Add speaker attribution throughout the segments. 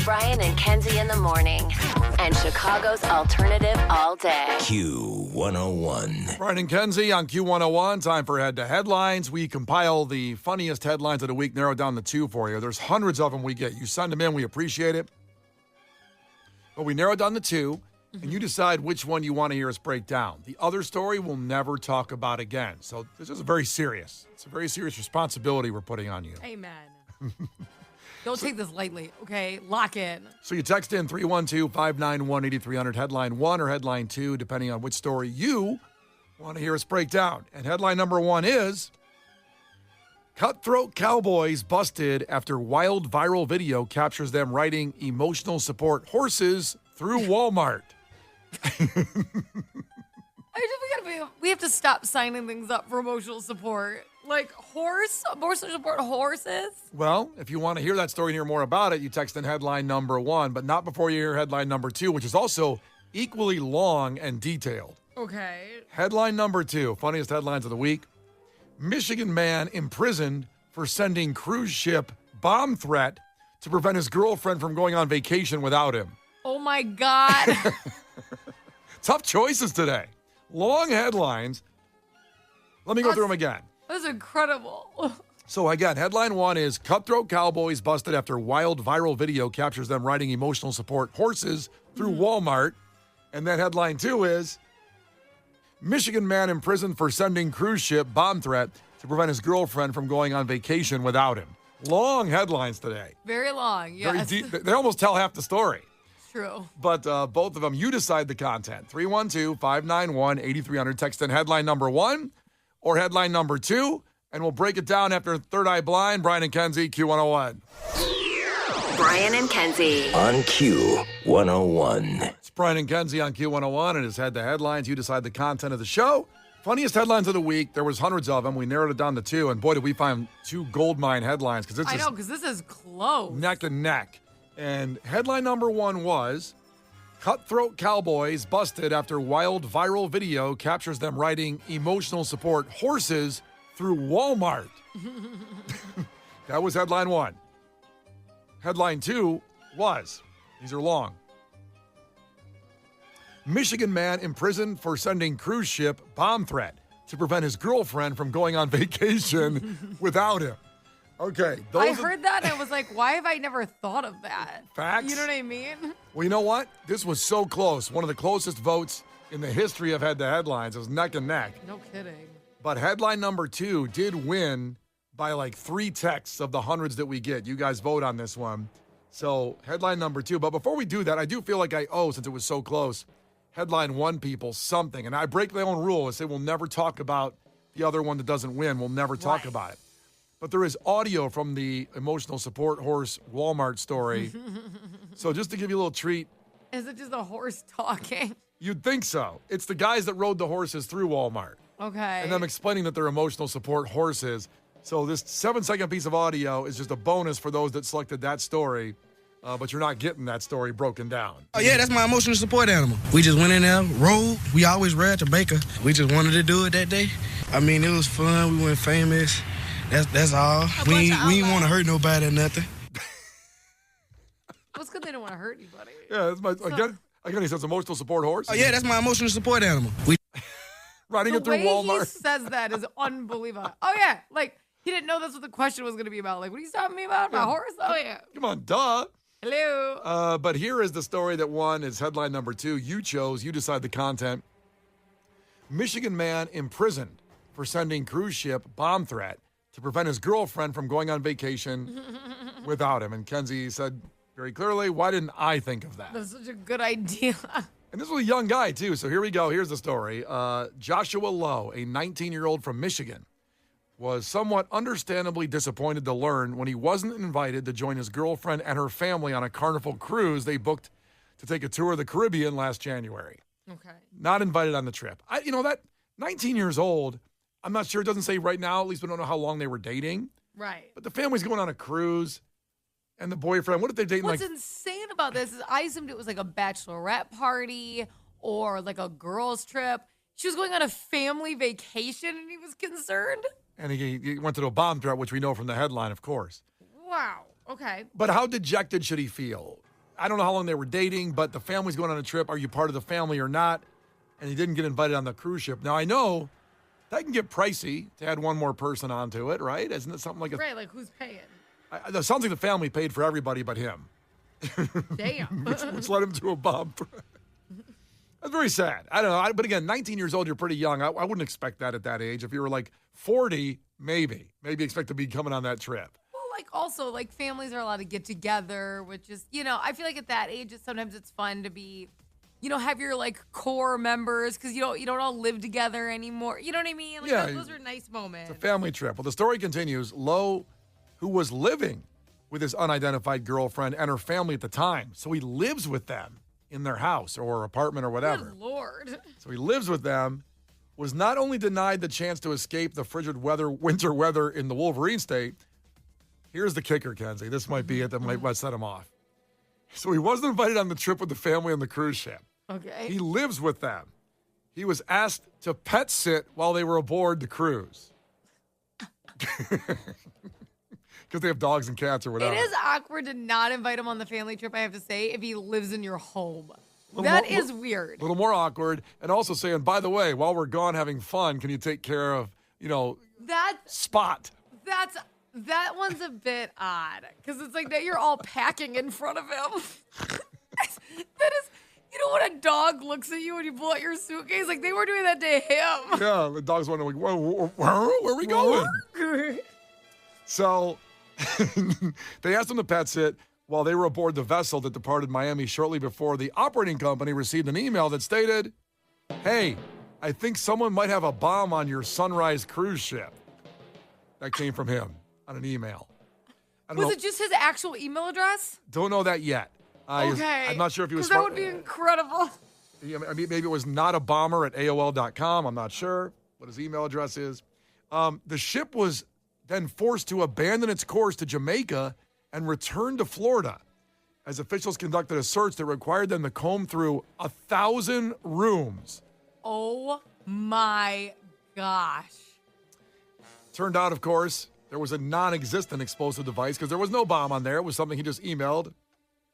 Speaker 1: Brian and Kenzie in the morning. And Chicago's alternative all day.
Speaker 2: Q101.
Speaker 3: Brian and Kenzie on Q101. Time for Head to Headlines. We compile the funniest headlines of the week, narrow down to 2 for you. There's hundreds of them we get. You send them in. We appreciate it. But we narrow down to 2, and you decide which one you want to hear us break down. The other story we'll never talk about again. So this is very serious. It's a very serious responsibility we're putting on you.
Speaker 4: Amen. Don't take this lightly, okay? Lock in.
Speaker 3: So you text in 312-591-8300, headline 1 or headline 2, depending on which story you want to hear us break down. And headline number 1 is, cutthroat cowboys busted after wild viral video captures them riding emotional support horses through Walmart.
Speaker 4: We have to stop signing things up for emotional support. Like emotional support horses?
Speaker 3: Well, if you want to hear that story and hear more about it, you text in headline number 1, but not before you hear headline number 2, which is also equally long and detailed.
Speaker 4: Okay.
Speaker 3: Headline number 2, funniest headlines of the week. Michigan man imprisoned for sending cruise ship bomb threat to prevent his girlfriend from going on vacation without him.
Speaker 4: Oh my God.
Speaker 3: Tough choices today. Long headlines. Let me go through them again.
Speaker 4: That's incredible.
Speaker 3: So again, headline 1 is cutthroat cowboys busted after wild viral video captures them riding emotional support horses through Walmart. And then headline 2 is Michigan man imprisoned for sending cruise ship bomb threat to prevent his girlfriend from going on vacation without him. Long headlines today.
Speaker 4: Very long, yes.
Speaker 3: Very deep. They almost tell half the story.
Speaker 4: True.
Speaker 3: But both of them, you decide the content. 312-591-8300. Text in headline number 1 or headline number 2, and we'll break it down after Third Eye Blind. Brian and Kenzie, Q101.
Speaker 1: Brian and Kenzie.
Speaker 2: On Q101.
Speaker 3: It's Brian and Kenzie on Q101, and it's Head to Headlines. You decide the content of the show. Funniest headlines of the week. There was hundreds of them. We narrowed it down to 2, and boy, did we find 2 goldmine headlines. Because
Speaker 4: this is close.
Speaker 3: Neck and neck. And headline number 1 was, cutthroat cowboys busted after wild viral video captures them riding emotional support horses through Walmart. That was headline 1. Headline 2 was, these are long, Michigan man imprisoned for sending cruise ship bomb threat to prevent his girlfriend from going on vacation without him. Okay.
Speaker 4: I heard that and I was like, why have I never thought of that?
Speaker 3: Facts.
Speaker 4: You know what I mean?
Speaker 3: Well, you know what? This was so close. One of the closest votes in the history of Head to Headlines. It was neck and neck.
Speaker 4: No kidding.
Speaker 3: But headline number 2 did win by like 3 texts of the hundreds that we get. You guys vote on this one. So headline number 2. But before we do that, I do feel like I owe, since it was so close, headline 1 people something. And I break my own rule and say we'll never talk about the other one that doesn't win. We'll never talk about it. But there is audio from the emotional support horse Walmart story. So just to give you a little treat.
Speaker 4: Is it just a horse talking?
Speaker 3: You'd think so. It's the guys that rode the horses through Walmart.
Speaker 4: Okay.
Speaker 3: And them explaining that they're emotional support horses. So this 7-second piece of audio is just a bonus for those that selected that story. But you're not getting that story broken down.
Speaker 5: Oh, yeah, that's my emotional support animal. We just went in there, rode. We always ride to Baker. We just wanted to do it that day. I mean, it was fun. We went famous. That's all. We ain't want to hurt nobody or nothing.
Speaker 4: Well, it's good they don't want to hurt anybody.
Speaker 3: Yeah, that's my, again, he says emotional support horse.
Speaker 5: Oh, yeah, that's my emotional support animal. We
Speaker 3: riding it through Walmart.
Speaker 4: The way he says that is unbelievable. Oh, yeah. Like, he didn't know that's what the question was going to be about. Like, what are you talking to me about? My horse? Oh, yeah.
Speaker 3: Come on, duh.
Speaker 4: Hello.
Speaker 3: But here is the story that won. Is headline number 2. You chose. You decide the content. Michigan man imprisoned for sending cruise ship bomb threat to prevent his girlfriend from going on vacation without him. And Kenzie said very clearly, why didn't I think of that?
Speaker 4: That's such a good idea.
Speaker 3: And this was a young guy, too. So here we go. Here's the story. Joshua Lowe, a 19-year-old from Michigan, was somewhat understandably disappointed to learn when he wasn't invited to join his girlfriend and her family on a Carnival cruise they booked to take a tour of the Caribbean last January.
Speaker 4: Okay.
Speaker 3: Not invited on the trip. That 19 years old, I'm not sure. It doesn't say right now. At least we don't know how long they were dating.
Speaker 4: Right.
Speaker 3: But the family's going on a cruise, and the boyfriend, what if they're dating
Speaker 4: What's insane about this is I assumed it was like a bachelorette party or like a girls' trip. She was going on a family vacation and he was concerned?
Speaker 3: And he went to do a bomb threat, which we know from the headline, of course.
Speaker 4: Wow. Okay.
Speaker 3: But how dejected should he feel? I don't know how long they were dating, but the family's going on a trip. Are you part of the family or not? And he didn't get invited on the cruise ship. Now, I know that can get pricey to add one more person onto it, right? Isn't it something like a...
Speaker 4: Right, like who's paying?
Speaker 3: It sounds like the family paid for everybody but him.
Speaker 4: Damn.
Speaker 3: which led him to a bomb threat. That's very sad. I don't know. But again, 19 years old, you're pretty young. I wouldn't expect that at that age. If you were like 40, maybe expect to be coming on that trip.
Speaker 4: Well, like also, like families are allowed to get together, which is, I feel like at that age, sometimes it's fun to be, have your like core members because you don't all live together anymore. You know what I mean? Like those are nice moments.
Speaker 3: It's a family trip. Well, the story continues. Lowe, who was living with his unidentified girlfriend and her family at the time, so he lives with them in their house or apartment or whatever.
Speaker 4: Good Lord.
Speaker 3: So he lives with them, was not only denied the chance to escape the frigid winter weather in the Wolverine state. Here's the kicker, Kenzie. This might be it that might set him off. So he wasn't invited on the trip with the family on the cruise ship.
Speaker 4: Okay.
Speaker 3: He lives with them. He was asked to pet sit while they were aboard the cruise. Because they have dogs and cats or whatever.
Speaker 4: It is awkward to not invite him on the family trip, I have to say, if he lives in your home. That is weird.
Speaker 3: A little more awkward. And also saying, by the way, while we're gone having fun, can you take care of,
Speaker 4: that
Speaker 3: Spot?
Speaker 4: That one's a bit odd. Because it's like that you're all packing in front of him. That is... when a dog looks at you when you pull out your suitcase, like they were doing that to him.
Speaker 3: Yeah, the dog's wondering, like, where are we going? So they asked him to pet sit while they were aboard the vessel that departed Miami shortly before the operating company received an email that stated, "Hey, I think someone might have a bomb on your Sunrise cruise ship." That came from him on an email.
Speaker 4: Was it just his actual email address?
Speaker 3: Don't know that yet.
Speaker 4: Okay.
Speaker 3: I'm not sure if he was...
Speaker 4: Because that would be incredible.
Speaker 3: I mean, maybe it was not a bomber at AOL.com. I'm not sure what his email address is. The ship was then forced to abandon its course to Jamaica and return to Florida as officials conducted a search that required them to comb through 1,000 rooms.
Speaker 4: Oh, my gosh.
Speaker 3: Turned out, of course, there was a non-existent explosive device because there was no bomb on there. It was something he just emailed.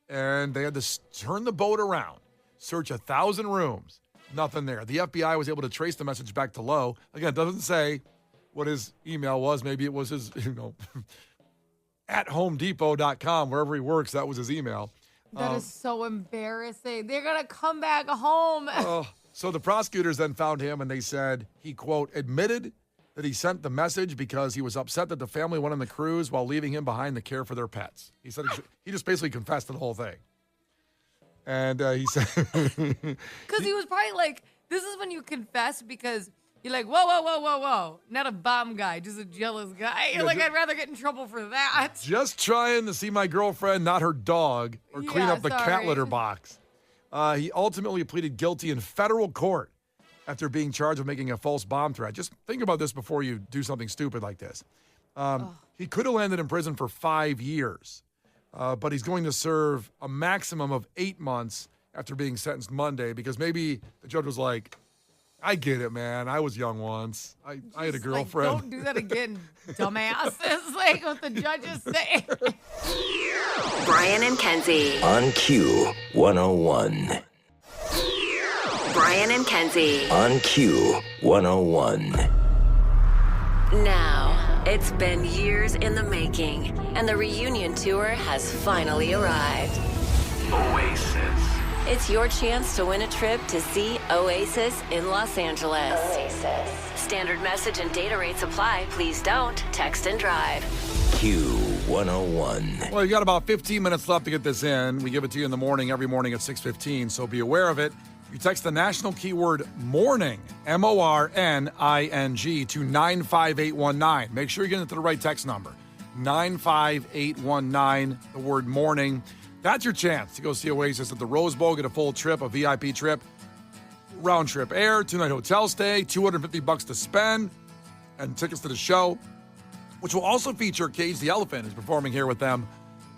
Speaker 3: And they had to turn the boat around, search 1,000 rooms. Nothing there. The FBI was able to trace the message back to Lowe. Again, it doesn't say what his email was. Maybe it was his, at homedepot.com, wherever he works, that was his email.
Speaker 4: That is so embarrassing. They're going to come back home.
Speaker 3: So the prosecutors then found him, and they said he, quote, admitted that he sent the message because he was upset that the family went on the cruise while leaving him behind to care for their pets. He said he just basically confessed to the whole thing. And he said...
Speaker 4: Because he was probably like, this is when you confess because you're like, whoa. Not a bomb guy, just a jealous guy. You're like, I'd rather get in trouble for that.
Speaker 3: Just trying to see my girlfriend, not her dog, or clean up the cat litter box. He ultimately pleaded guilty in federal court after being charged with making a false bomb threat. Just think about this before you do something stupid like this. He could have landed in prison for 5 years, but he's going to serve a maximum of 8 months after being sentenced Monday because maybe the judge was like, I get it, man. I was young once. I had a girlfriend.
Speaker 4: Like, don't do that again, dumbass. It's like what the judges say.
Speaker 1: Brian and Kenzie.
Speaker 2: On Q 101.
Speaker 1: Brian and Kenzie.
Speaker 2: On Q 101.
Speaker 1: Now, it's been years in the making, and the reunion tour has finally arrived.
Speaker 2: Oasis.
Speaker 1: It's your chance to win a trip to see Oasis in Los Angeles. Oasis. Standard message and data rates apply. Please don't text and drive.
Speaker 2: Q 101.
Speaker 3: Well, you got about 15 minutes left to get this in. We give it to you in the morning, every morning at 6:15, so be aware of it. You text the national keyword MORNING, MORNING, to 95819. Make sure you're getting it to the right text number, 95819, the word morning. That's your chance to go see Oasis at the Rose Bowl, get a full trip, a VIP trip, round trip air, 2-night hotel stay, $250 to spend, and tickets to the show, which will also feature Cage the Elephant, who's performing here with them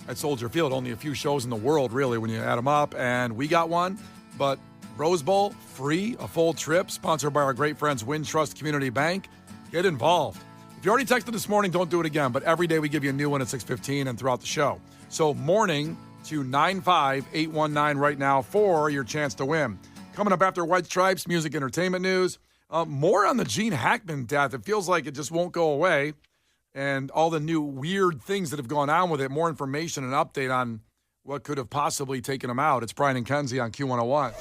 Speaker 3: at Soldier Field. Only a few shows in the world, really, when you add them up, and we got one, but Rose Bowl, free, a full trip, sponsored by our great friends Wintrust Community Bank. Get involved. If you already texted this morning, don't do it again, but every day we give you a new one at 6:15 and throughout the show. So morning, to 95819 right now for your chance to win. Coming up after White Stripes, music entertainment news. More on the Gene Hackman death. It feels like it just won't go away. And all the new weird things that have gone on with it. More information and update on what could have possibly taken him out. It's Brian and Kenzie on Q101.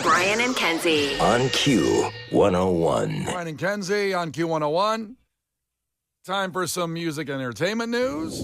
Speaker 1: Brian and Kenzie.
Speaker 2: On Q101.
Speaker 3: Brian and Kenzie on Q101. Time for some music and entertainment news.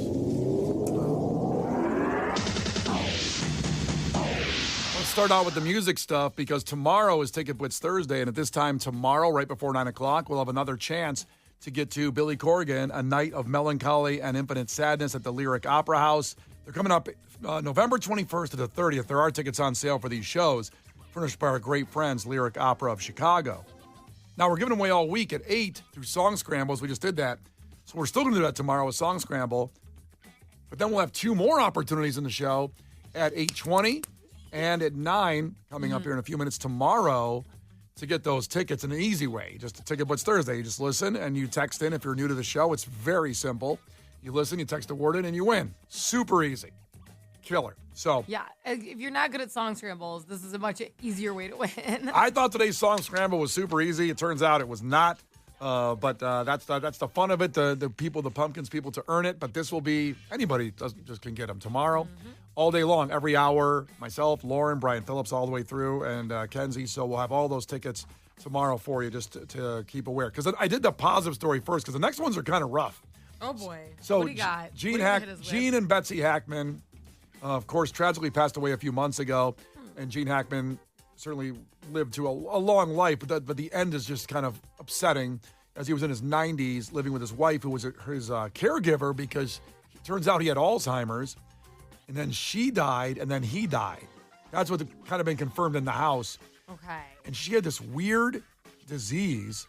Speaker 3: Let's start out with the music stuff because tomorrow is Ticket Blitz Thursday. And at this time tomorrow, right before 9 o'clock, we'll have another chance to get to Billy Corgan, A Night of Melancholy and Infinite Sadness at the Lyric Opera House. They're coming up November 21st to the 30th. There are tickets on sale for these shows, furnished by our great friends, Lyric Opera of Chicago. Now, we're giving away all week at 8 through Song Scrambles. We just did that. So we're still going to do that tomorrow with Song Scramble. But then we'll have 2 more opportunities in the show at 8:20 and at 9, coming up here in a few minutes tomorrow, to get those tickets in an easy way. Just a Ticket Blitz Thursday. You just listen and you text in if you're new to the show. It's very simple. You listen, you text a word in, and you win. Super easy. Killer. So
Speaker 4: Yeah, if you're not good at song scrambles, this is a much easier way to win.
Speaker 3: I thought today's Song Scramble was super easy. It turns out it was not. But that's the fun of it. The people, the pumpkins people to earn it. But this will be, anybody just can get them tomorrow, all day long, every hour. Myself, Lauren, Brian Phillips, all the way through, and Kenzie. So we'll have all those tickets tomorrow for you, just to keep aware. Because I did the positive story first, because the next ones are kind of rough.
Speaker 4: Oh boy.
Speaker 3: So
Speaker 4: what do you got?
Speaker 3: Gene and Betsy Hackman, of course, tragically passed away a few months ago, and Gene Hackman certainly lived to a long life, but the end is just kind of upsetting, as he was in his 90s living with his wife, who was his caregiver, because it turns out he had Alzheimer's, and then she died, and then he died. That's what kind of been confirmed in the house.
Speaker 4: Okay.
Speaker 3: And she had this weird disease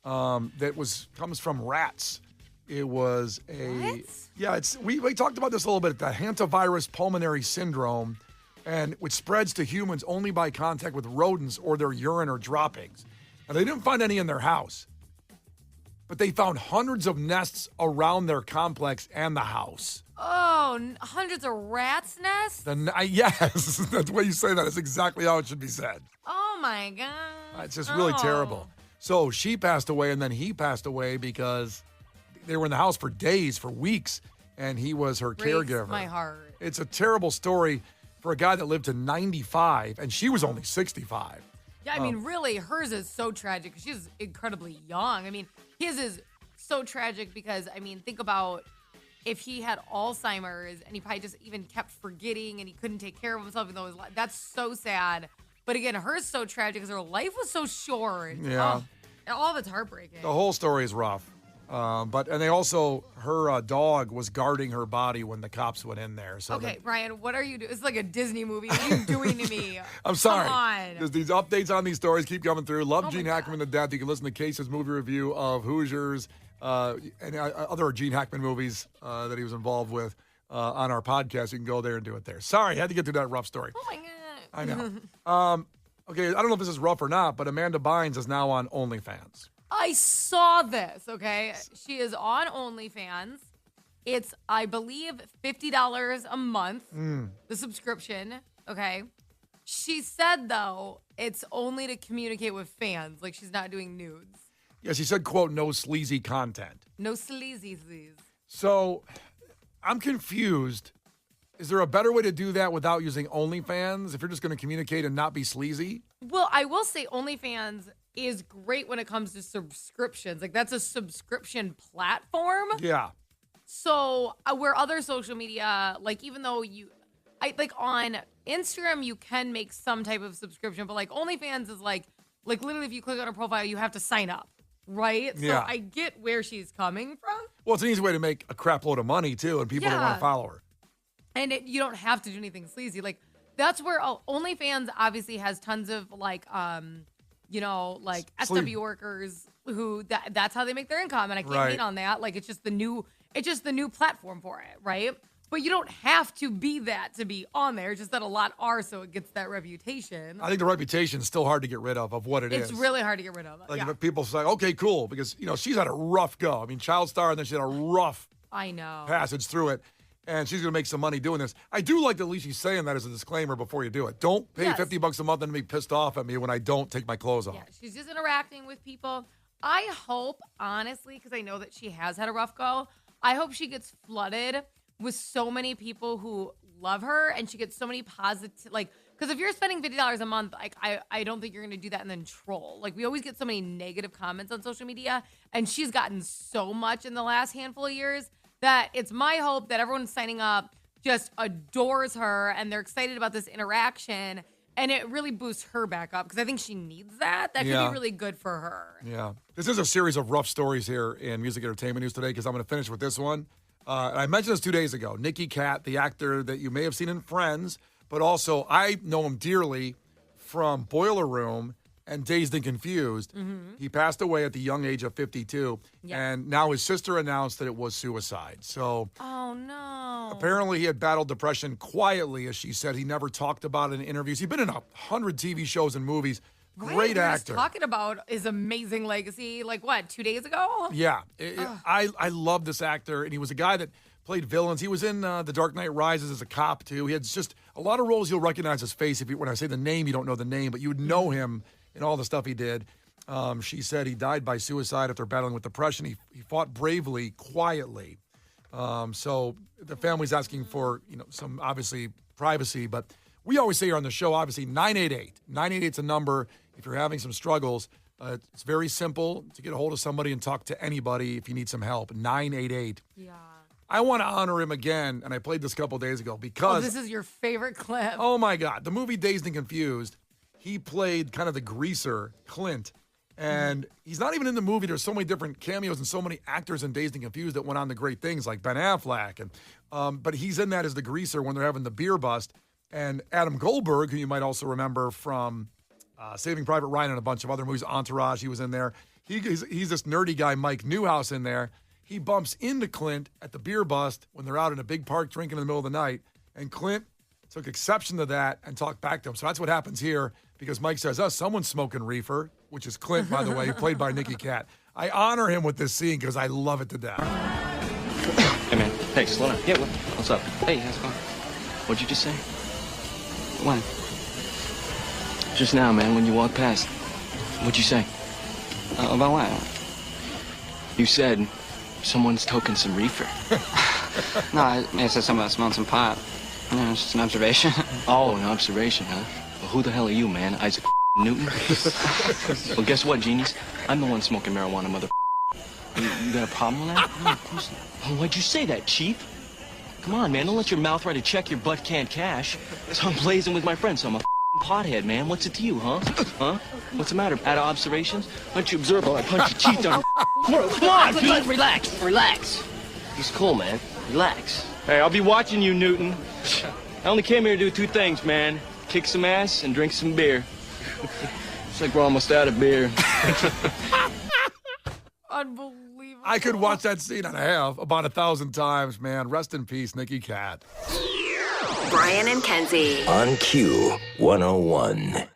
Speaker 3: that comes from rats. It was
Speaker 4: What?
Speaker 3: Yeah, we talked about this a little bit, the hantavirus pulmonary syndrome, and which spreads to humans only by contact with rodents or their urine or droppings. And they didn't find any in their house, but they found hundreds of nests around their complex and the house.
Speaker 4: Oh, hundreds of rats' nests?
Speaker 3: Yes, that's the way you say that. That's exactly how it should be said.
Speaker 4: Oh, my God.
Speaker 3: It's just really terrible. So she passed away, and then he passed away because they were in the house for days, for weeks, and he was her
Speaker 4: Breaks
Speaker 3: caregiver.
Speaker 4: my heart.
Speaker 3: It's a terrible story for a guy that lived to 95, and she was only 65.
Speaker 4: Yeah, I mean, really, hers is so tragic. She's incredibly young. I mean, his is so tragic because, I mean, think about if he had Alzheimer's and he probably just even kept forgetting and he couldn't take care of himself, even though that's so sad. But again, hers so tragic because her life was so short.
Speaker 3: Yeah.
Speaker 4: Oh, all of it's heartbreaking.
Speaker 3: The whole story is rough. And they also, her dog was guarding her body when the cops went in there. So
Speaker 4: Okay, Brian, what are you doing? It's like a Disney movie. What are you doing to me?
Speaker 3: I'm sorry.
Speaker 4: Come on.
Speaker 3: There's these updates on these stories keep coming through. Love
Speaker 4: Oh
Speaker 3: Gene
Speaker 4: my
Speaker 3: Hackman to death. You can listen to Case's movie review of Hoosiers and other Gene Hackman movies that he was involved with on our podcast. You can go there and do it there. Sorry, had to get through that rough story.
Speaker 4: Oh, my God.
Speaker 3: I know. Okay, I don't know if this is rough or not, but Amanda Bynes is now on OnlyFans.
Speaker 4: I saw this, okay? She is on OnlyFans. It's, I believe, $50 a month, the subscription, okay? She said, though, it's only to communicate with fans. Like, she's not doing nudes.
Speaker 3: Yeah, she said, quote, no sleazy content.
Speaker 4: No sleazies.
Speaker 3: So I'm confused. Is there a better way to do that without using OnlyFans if you're just going to communicate and not be sleazy?
Speaker 4: Well, I will say OnlyFans is great when it comes to subscriptions. Like, that's a subscription platform.
Speaker 3: Yeah.
Speaker 4: So where other social media, like, even though like on Instagram, you can make some type of subscription, but like OnlyFans is like literally if you click on a profile, you have to sign up, right?
Speaker 3: Yeah.
Speaker 4: So I get where she's coming from.
Speaker 3: Well, it's an easy way to make a crap load of money, too, and people don't want to follow her.
Speaker 4: And you don't have to do anything sleazy. Like, that's where OnlyFans obviously has tons of like, like SW workers who that's how they make their income. And I can't hate on that. Like, it's just the new platform for it, right? But you don't have to be that to be on there. It's just that a lot are, so it gets that reputation.
Speaker 3: I think the reputation is still hard to get rid of what it is.
Speaker 4: It's really hard to get rid of.
Speaker 3: Like, if people say, okay, cool, because, she's had a rough go. I mean, child star, and then she had a rough
Speaker 4: I know
Speaker 3: passage through it. and she's going to make some money doing this. I do like that at least she's saying that as a disclaimer before you do it. Don't pay $50 a month and be pissed off at me when I don't take my clothes off.
Speaker 4: Yeah, she's just interacting with people. I hope, honestly, because I know that she has had a rough go, I hope she gets flooded with so many people who love her and she gets so many positive, like, because if you're spending $50 a month, like, I don't think you're going to do that and then troll. Like, we always get so many negative comments on social media, and she's gotten so much in the last handful of years that it's my hope that everyone signing up just adores her and they're excited about this interaction, and it really boosts her back up because I think she needs that. That could be really good for her.
Speaker 3: Yeah. This is a series of rough stories here in music entertainment news today because I'm going to finish with this one. And I mentioned this 2 days ago. Nicky Katt, the actor that you may have seen in Friends, but also I know him dearly from Boiler Room and Dazed and Confused. He passed away at the young age of 52. And now his sister announced that it was suicide. So
Speaker 4: oh, no.
Speaker 3: Apparently he had battled depression quietly, as she said. He never talked about it in interviews. He'd been in 100 TV shows and movies. Great actor.
Speaker 4: Talking about his amazing legacy, like what, 2 days ago?
Speaker 3: Yeah. I love this actor, and he was a guy that played villains. He was in The Dark Knight Rises as a cop, too. He had just a lot of roles you'll recognize his face. When I say the name, you don't know the name, but you would know him in all the stuff he did. She said he died by suicide after battling with depression. He fought bravely, quietly. So the family's asking for, some obviously privacy, but we always say here on the show, obviously 988. 988's a number if you're having some struggles. It's very simple to get a hold of somebody and talk to anybody if you need some help. 988.
Speaker 4: Yeah.
Speaker 3: I want to honor him again, and I played this a couple days ago because
Speaker 4: this is your favorite clip.
Speaker 3: Oh my God, the movie Dazed and Confused. He played kind of the greaser, Clint. And he's not even in the movie. There's so many different cameos and so many actors in Dazed and Confused that went on to great things like Ben Affleck. And but he's in that as the greaser when they're having the beer bust. And Adam Goldberg, who you might also remember from Saving Private Ryan and a bunch of other movies, Entourage, he was in there. He's this nerdy guy, Mike Newhouse, in there. He bumps into Clint at the beer bust when they're out in a big park drinking in the middle of the night. And Clint took exception to that and talked back to him. So that's what happens here because Mike says, someone's smoking reefer, which is Clint, by the way, played by Nicky Katt. I honor him with this scene because I love it to death.
Speaker 6: Hey, man. Hey, slow down. Yeah, what's up? Hey, how's it going? What'd you just say? When? Just now, man, when you walked past. What'd you say? About what? You said someone's toking some reefer.
Speaker 7: No, I said something about smelling some pot. No, it's just an observation.
Speaker 6: Oh, an observation, huh? Well, who the hell are you, man? Isaac Newton? Well, guess what, genies? I'm the one smoking marijuana, mother. You got a problem with that? No, of course not. Oh, why'd you say that, Chief? Come on, man, don't let your mouth write a check your butt can't cash. So I'm blazing with my friends, so I'm a pothead, man. What's it to you, huh? Huh? What's the matter? Out of observations? Why don't you observe while I punch your teeth on your... Come on, Pete!
Speaker 7: Relax.
Speaker 6: He's cool, man. Relax. Hey, I'll be watching you, Newton. I only came here to do two things, man. Kick some ass and drink some beer. Looks like we're almost out of beer.
Speaker 4: Unbelievable.
Speaker 3: I could watch that scene and a half about 1,000 times, man. Rest in peace, Nicky Katt.
Speaker 1: Brian and Kenzie.
Speaker 2: On Q 101.